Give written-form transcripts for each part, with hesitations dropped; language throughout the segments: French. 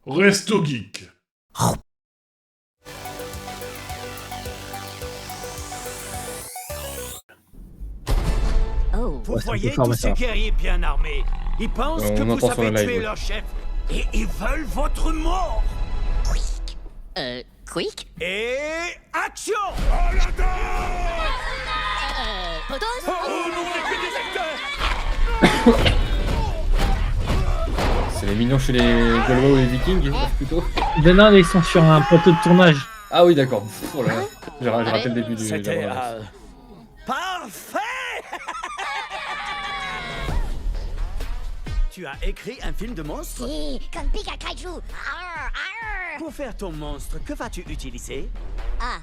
Resto Geek. Oh. Vous Ouais, c'est un peu voyez fort, tous mais ça ces va. guerriers bien armés. Ils pensent On que vous entend sur avez le live, tué ouais. leur chef. Et ils veulent votre mort. Quick Et action! Potos C'est les mignons chez les Gaulois ou les Vikings, plutôt. Non, ils sont sur un plateau de tournage. Ah oui, d'accord. Oh là là. J'ai raté le début du. C'était de la bande-annonce. parfait! Tu as écrit un film de monstre? Si, comme Pika Kaiju. Arr, arr. Pour faire ton monstre, que vas-tu utiliser? Ah,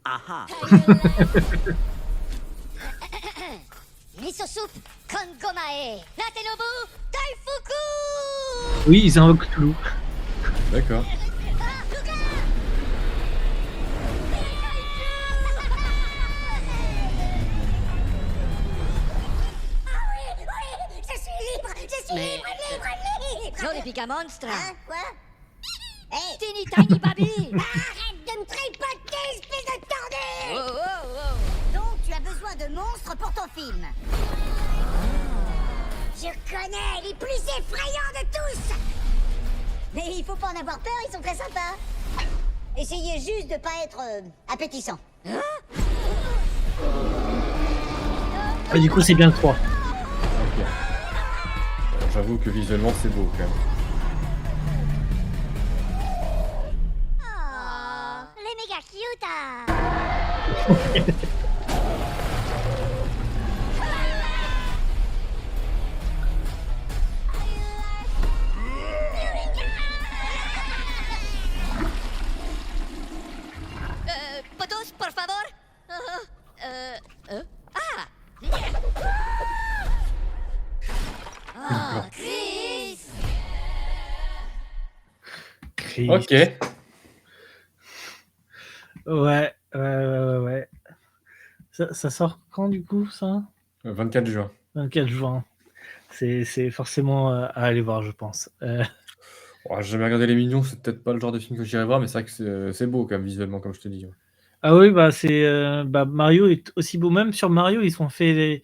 Ah ah. Miso soup, Kongomae, Natenobu, Daifuku. Oui, ils invoquent Toulouse. D'accord. Je suis libre, libre. Non, les Pika Monstres. Hein, quoi? Hey, Teeny Tiny Baby. Arrête de me tripoter, espèce de tordu. Oh. Donc, tu as besoin de monstres pour ton film. Je connais les plus effrayants de tous. Mais il faut pas en avoir peur, ils sont très sympas. Essayez juste de pas être appétissant. Ah, du coup, c'est bien le 3. Ok. J'avoue que visuellement c'est beau quand même. Oh, les méga cute. Potos, por favor. Ah. Oh, Chris. Chris. Ok. Ouais. Ça sort quand, du coup, ça 24 juin. 24 juin. C'est forcément à aller voir, je pense. Oh, j'ai jamais regardé Les Mignons, c'est peut-être pas le genre de film que j'irai voir, mais c'est vrai que c'est beau quand même visuellement, comme je te dis. Ouais. Ah oui, bah Mario est aussi beau. Même sur Mario, ils avaient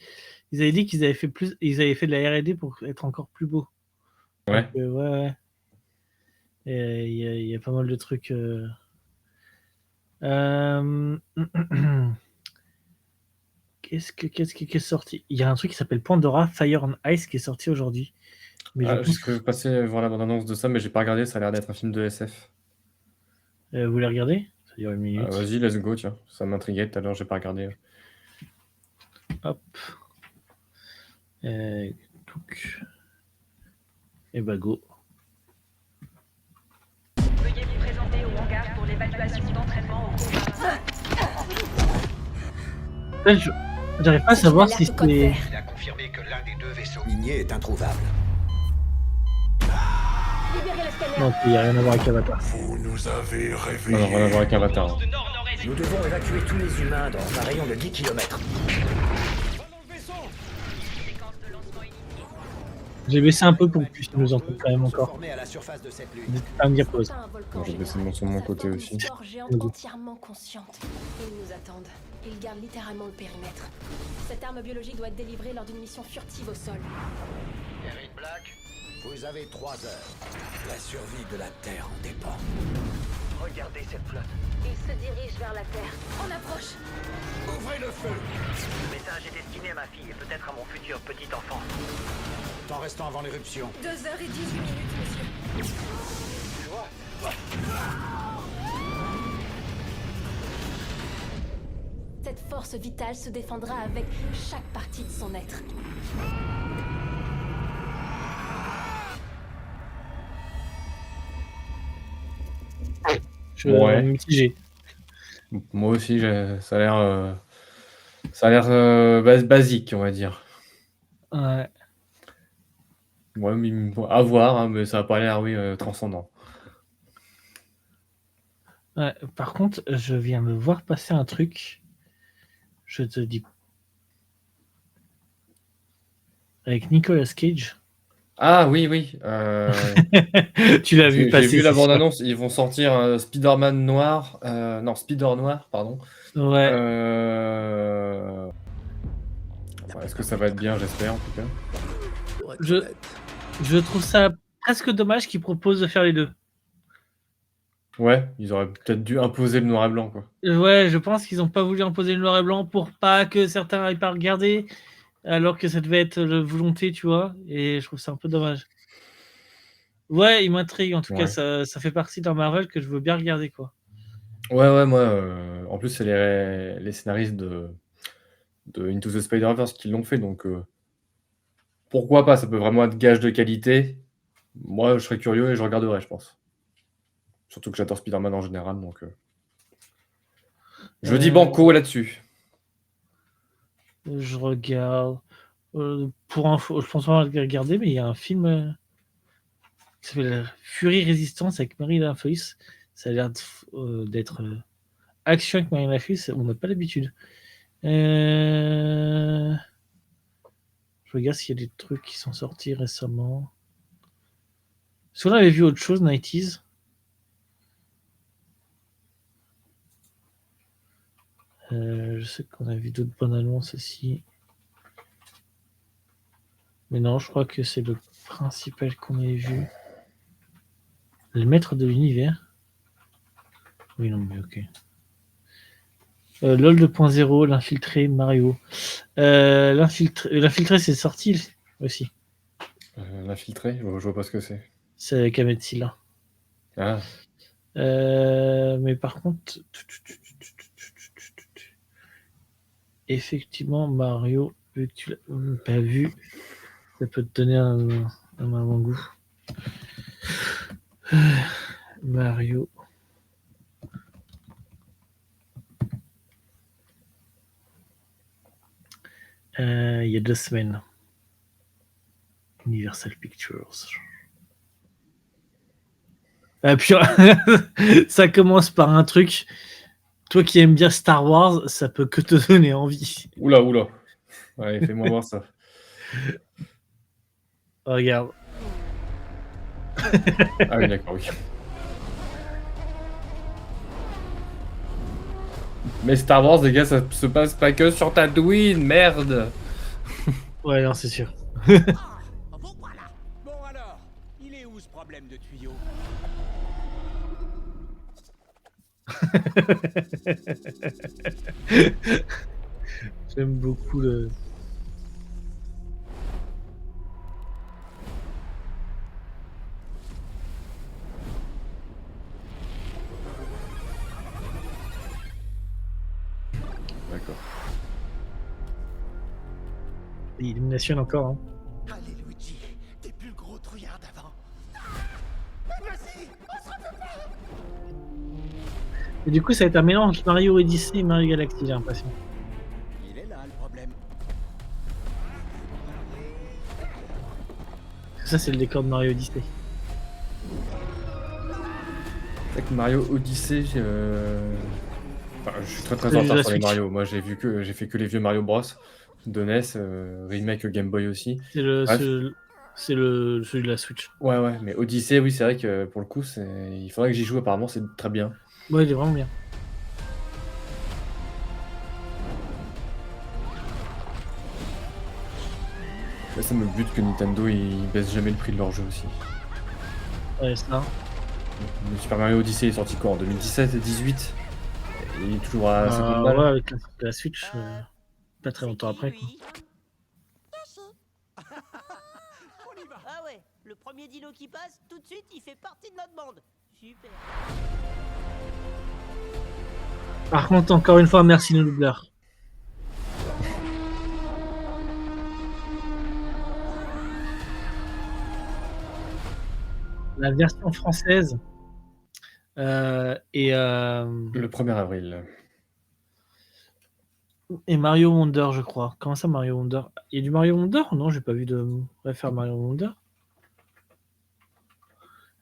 dit qu'ils avaient fait ils avaient fait de la R&D pour être encore plus beau. Ouais. Donc, ouais. Et il y a pas mal de trucs. Qu'est-ce qui est sorti? Il y a un truc qui s'appelle Pandora Fire and Ice qui est sorti aujourd'hui. Mais je Ah, pense je passais voir la bande-annonce de ça, mais j'ai pas regardé, ça a l'air d'être un film de SF. vous voulez regarder? Ça dure une minute. Vas-y, let's go, tiens. Ça m'intriguait tout à l'heure, j'ai pas regardé. Hop. Donc. Et bah go. Veuillez vous présenter au hangar pour l'évaluation d'entraînement au combat. Là, j'arrive pas à savoir si c'est. Il a confirmé que l'un des deux vaisseaux miniers est introuvable. Libérez le scanner. Non, il n'y a rien à voir avec Avatar. Vous nous avez Non, réveillés. non, rien à voir avec Avatar. De nord-nord-est. Nous devons évacuer tous les humains dans un rayon de 10 km. Séquence de lancement initiée. J'ai baissé un peu pour que vous puissiez nous entendre quand même encore. Formés à la surface de cette lune. N'hésitez pas à me dire pause. Un volcan Bon, j'ai baissé géant. le son de mon côté aussi. Une corps géante Vas-y. entièrement consciente. Ils nous attendent. Ils gardent littéralement le périmètre. Cette arme biologique doit être délivrée lors d'une mission furtive au sol. Eric Black, vous avez 3 heures. La survie de la Terre en dépend. Regardez cette flotte. Ils se dirigent vers la Terre. On approche. Ouvrez le feu. Le message est destiné à ma fille et peut-être à mon futur petit enfant. Temps restant avant l'éruption. 2h18 monsieur. Cette force vitale se défendra avec chaque partie de son être. Je Ouais. mitigé. Moi aussi, ça a l'air basique, on va dire. Ouais. Ouais, mais à voir, hein, mais ça a pas l'air, oui, transcendant. Ouais. Par contre, je viens de voir passer un truc. Je te dis. Avec Nicolas Cage. Ah oui, oui. Tu l'as vu J'ai passer. vu la c'est sûr. bande-annonce. Ils vont sortir Spider-Man noir. Non, Spider noir, pardon. Ouais. Est-ce que ça va être bien, j'espère en tout cas. Pour être Je- honnête. Je trouve ça presque dommage qu'ils proposent de faire les deux. Ouais, ils auraient peut-être dû imposer le noir et blanc, quoi. Ouais, je pense qu'ils n'ont pas voulu imposer le noir et blanc pour pas que certains n'aillent pas regarder, alors que ça devait être la volonté, tu vois. Et je trouve ça un peu dommage. Ouais, il m'intrigue. En tout cas, Ouais. ça fait partie d'un Marvel que je veux bien regarder, quoi. Ouais, moi, en plus, c'est les scénaristes de Into the Spider-Verse qui l'ont fait, donc pourquoi pas, ça peut vraiment être gage de qualité. Moi, je serais curieux et je regarderai, je pense. Surtout que j'adore Spider-Man en général, donc je dis banco là-dessus. Je regarde. Pour info, je pense pas le regarder, mais il y a un film qui s'appelle Fury Résistance avec Marina Foïs. Ça a l'air d'être action avec Marina Foïs. On n'a pas l'habitude. Je regarde s'il y a des trucs qui sont sortis récemment. Est-ce qu'on avait vu autre chose, 90s? Je sais qu'on a vu d'autres bonnes annonces aussi. Mais non, je crois que c'est le principal qu'on ait vu. Le maître de l'univers. Oui, non, mais ok. LOL 2.0, l'infiltré, Mario. L'infiltré, c'est sorti aussi. L'infiltré, je vois pas ce que c'est. C'est avec Ahmed Silla. Ah, Mais par contre, effectivement, Mario, vu que tu l'as pas vu, ça peut te donner un avant-goût. Mario. Il y a 2 semaines. Universal Pictures. Puis, ça commence par un truc. Toi qui aimes bien Star Wars, ça peut que te donner envie. oula. Allez, fais-moi voir ça. Regarde. Ah oui, d'accord, oui. Mais Star Wars, les gars, ça se passe pas que sur Tatooine, merde. Ouais, non, c'est sûr. Bon voilà. Bon alors, il est où ce problème de tuyau? J'aime beaucoup le. D'accord. Illumination encore. Hein. Allez Luigi, t'es plus le gros trouillard d'avant. Et du coup, ça va être un mélange entre Mario Odyssey et Mario Galaxy, j'ai l'impression. Il est là le problème. Ça, c'est le décor de Mario Odyssey. Avec Mario Odyssey, enfin, je suis très C'est en de retard la sur les Switch. Mario. Moi, j'ai fait que les vieux Mario Bros de NES, remake Game Boy aussi. C'est le, Bref. celui de la Switch. Ouais, mais Odyssey, oui, c'est vrai que pour le coup, il faudrait que j'y joue. Apparemment, c'est très bien. Ouais, il est vraiment bien. Là, ça me bute que Nintendo il baisse jamais le prix de leur jeu aussi. Ouais, ça. Le Super Mario Odyssey est sorti quoi en 2017 et 2018. Il est toujours à 50 Ouais, balles. avec la Switch, pas très longtemps après. Quoi. Ah ouais, le premier dino qui passe, tout de suite, il fait partie de notre bande. Super. Par contre, encore une fois, merci le doubleur. La version française et Le 1er avril. Mario Wonder, je crois. Comment ça, Mario Wonder? Il y a du Mario Wonder? Non, j'ai pas vu de réfère Mario Wonder.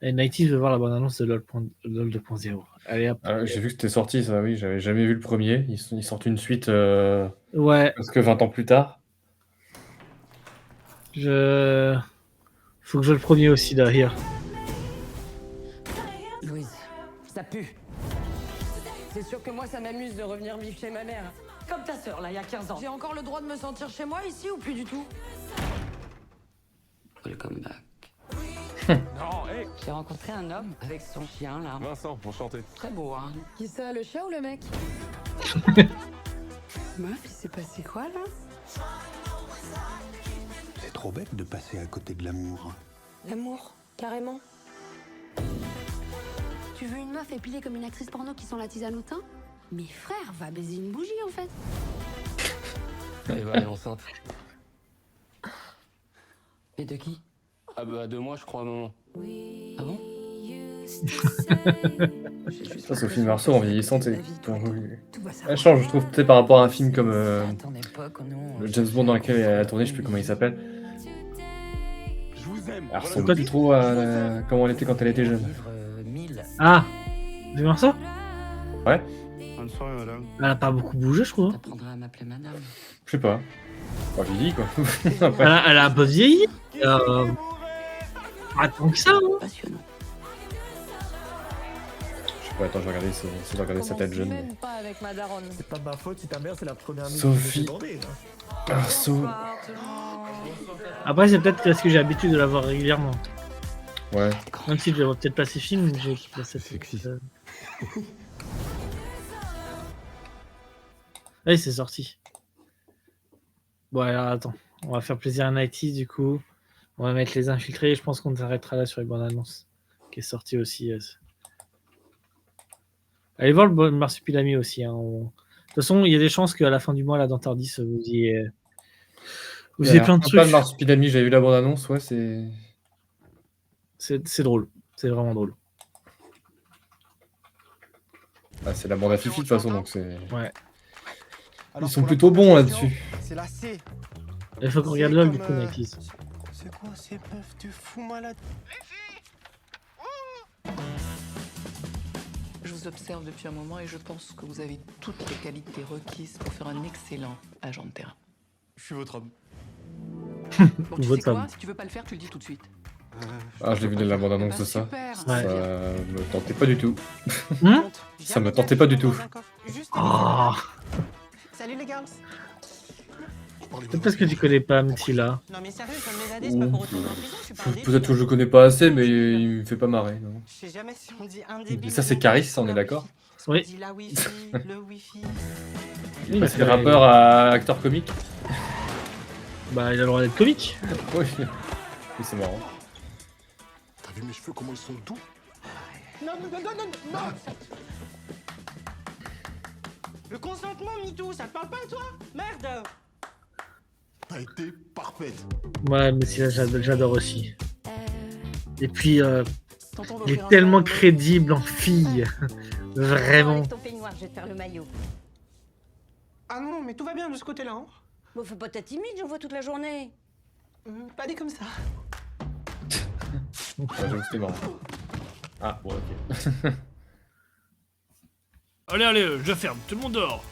Et Nighty veut voir la bonne annonce de LOL 2.0. Allez hop. J'ai vu que c'était sorti, ça, oui. J'avais jamais vu le premier. Ils sortent une suite Ouais. presque 20 ans plus tard. Faut que je joue le premier aussi d'ailleurs. Louise, ça pue. C'est sûr que moi, ça m'amuse de revenir vivre chez ma mère. Comme ta sœur, là, il y a 15 ans. J'ai encore le droit de me sentir chez moi ici ou plus du tout? Welcome back. Non, hé J'ai rencontré un homme avec son chien, là. Vincent, enchanté. Très beau, hein. Qui ça, le chat ou le mec? Meuf, il s'est passé quoi là? C'est trop bête de passer à côté de l'amour. L'amour, carrément. Tu veux une meuf épilée comme une actrice porno qui sent la tisane au thym? Mais frère, va baiser une bougie en fait. Eva est enceinte. Et de qui? Ah bah de moi, je crois, maman. Ah bon? Ça, Sophie Marceau en vieillissant, elle change, je trouve, peut-être par rapport à un film comme le James Bond dans lequel elle a tourné, je sais plus comment il s'appelle. Je vous aime. Elle ressemble plus trop à comment elle était quand elle était jeune. Ah, Sophie Marceau? Ouais. Bonne soirée, madame. Elle a pas beaucoup bougé, je trouve. T'apprendras à m'appeler madame. Je sais pas. Pas vieilli, quoi. Elle a un peu vieilli. Pas tant que ça, hein. Passionnant. Je sais pas, attends, je vais regarder, si je regarder sa tête jeune. Même pas avec ma daronne. C'est pas ma faute si ta mère c'est la première mise Sophie. Marceau. Après, c'est peut-être parce que j'ai l'habitude de la voir régulièrement. Ouais. Même si je vais peut-être pas ces films, j'ai cette Sexy. Oui, c'est sorti. Bon, alors attends. On va faire plaisir à Nighty du coup. On va mettre les infiltrés. Je pense qu'on s'arrêtera là sur les bandes annonces. Qui est sorti aussi. Allez voir le Marsupilami aussi. Hein. De toute façon, il y a des chances qu'à la fin du mois, là, dans Tardis, vous ayez plein de trucs. Pas le Marsupilami, j'avais vu la bande-annonce, ouais, c'est drôle. C'est vraiment drôle. Ah, c'est la bande à Fifi de toute façon, donc c'est. Ouais. Ils sont plutôt bons là-dessus. C'est la C. Il faut qu'on regarde LOL du coup, Nighties. C'est quoi ces meufs de fous malades? Je vous observe depuis un moment et je pense que vous avez toutes les qualités requises pour faire un excellent agent de terrain. Je suis votre homme. Bon, tu sais quoi? Si tu veux pas le faire, tu le dis tout de suite. Ah, je l'ai vu dans la bande-annonce de ça. Super. Ça me tentait pas du tout. Hein? Ça me tentait pas du tout. Oh. Salut les gars. C'est parce que tu connais pas Mutila. Non mais sérieux, je viens de m'évader, c'est pas pour retourner en prison, je suis pas un débile. Peut-être que je le connais pas assez, mais il me fait pas marrer. Non. Je sais jamais si on dit un débile. Et ça, c'est Caris, on est d'accord? Oui. On dit la wifi, le wifi. Il passe des rappeurs à acteur comique. Bah, il a le droit d'être comique. Oui, oui, c'est marrant. T'as vu mes cheveux, comment ils sont doux? Non, non, non, non, non, non. Le consentement, MeToo, ça te parle pas à toi? Merde. T'as été parfaite. Ouais, mais si, j'adore aussi. Et puis, il est tellement crédible en fille. Vraiment. Avec ton peignoir, je vais te faire le maillot. Ah non, mais tout va bien de ce côté-là. Hein. Bon, faut pas être timide, j'en vois toute la journée. Pas dit comme ça. J'avoue que c'était marrant. Ah, bon, ok. Allez, je ferme, tout le monde dort.